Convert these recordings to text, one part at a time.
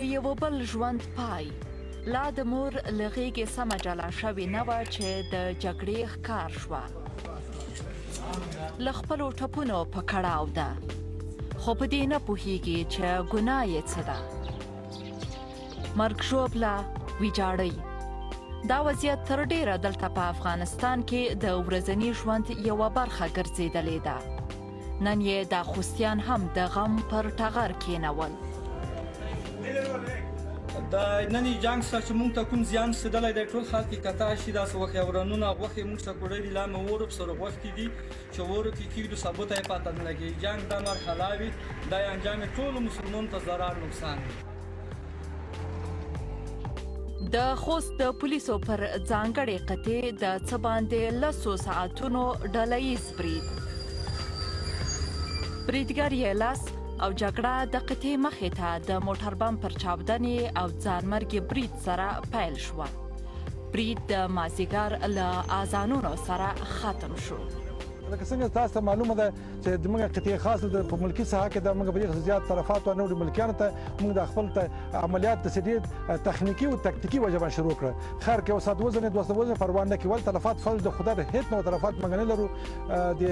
یو بل ژوند پای لا د مور له غېږې سمه جلا شوې نه وه چې د جګړې ښکار شوه. له خپلو ټپونو په کړاو ده خو په دې نه پوهېږي چې ګناه یې څه ده. مرګ ژوبله ویجاړۍ دا وضعیت تر ډېره دلته په افغانستان کې د ورځني ژوند یوه برخه ګرځېدلې ده. نن یې دا خوستیان هم د غم پر ټغر کېنول. د ننني جنګ څخه چې موږ ته کوم زیان رسېدلی دی ټول خلک یې کتا شي داسې غوښې او رنونه غوښې موږ ته کړی دي لا مې ورو پسې غوښتي دي چې ورو کې کېږدو سبو ته یې پته نه لګېږي. جنګ دا مرحله وي دا یې انجام یې ټولو مسلمانانو ته ضرر نقصان دی. د خوست د پولیسو پر ځانګړې قطعې د څه باندې 10 ساعتونو ډله ییز برید بریدګر یې لاس او جګړه د قطعې مخې ته د موټر بم پر چاودنې او ځانمرګي برید سره پیل شوه. برید د مازدیګر له اذانونو سره ختم شو. لکه څنګه تاسو ته معلومه ده چې زموږ قطعې خاصه د په ملکي ساحه کې د موږ په ډېر زیات طرفات او نورو ملکیانو ته موږ د خپل عملیات د ډېر تخنیکي او تکتیکي وجه باندې شروع کړه. خیر کې وسات وزن د وسوزن پروا نه کول تلفات فل د خدای هیڅ نو طرفات موږ نه لرو. د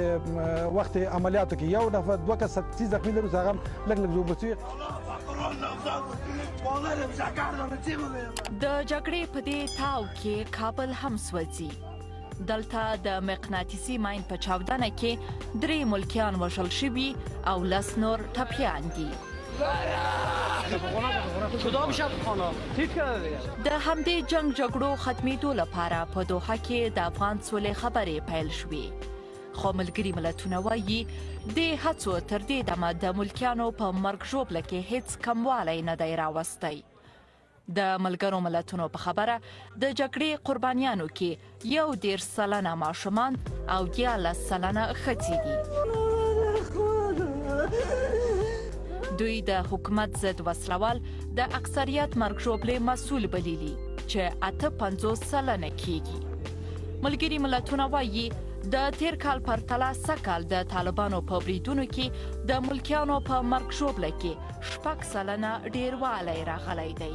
وخت عملیاتو کې یو نفر دوه کس زخمي لرو زغم لګ زوبتي. د جګړې په دې تاو کې کابل هم سوځي. دلته د مقناطیسي ماین په چاودنه کې 3 ملکیان وژل شوي او 10 نور ټپیان دي. د همدې جنگ جګړو ختمېدو لپاره په دوحه کې د افغان سولې خبرې پیل شوې. خو ملګري ملتونه وایي دې هڅو تر دې دمه د ملکیانو په مرګ ژوبله کې هیڅ کموالی نه دی راوستی. د ملګرو ملتونو په خبره د جګړې قربانیانو کې 11 سلنه ماشومان او 11 سلنه ښځې دي. دوی د حکومت ضد وسلوال د اکثریت مرګ ژوبلې مسؤل بللي چې 58 سلنه کېږي. ملګري ملتونه وایي د تیر کال پرتله سږکال د طالبانو په بریدونو کې د ملکیانو په مرګ ژوبله کې 6 سلنه ډېروالی راغلی دی.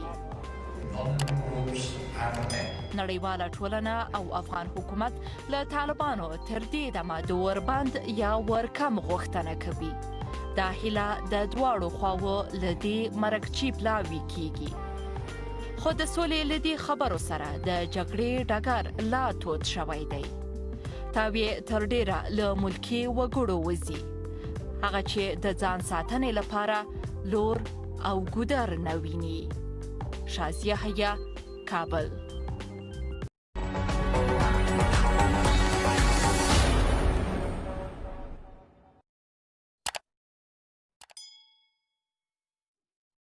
نړیواله ټولنه او افغان حکومت له طالبانو تر دې دمه د وربند یا ورکم غوښتنه کوي. دا هیله د دواړو خواوو له دې مرګچی پلاوي کیږي. خو د سولې له دې خبرو سره د جګړې ډګر لا تود شوی دی. تاویې تر ډېره له ملکي وګړو وځي هغه چې د ځان ساتنې لپاره لور او ګودر نه ویني. شازیه حیا، کابل.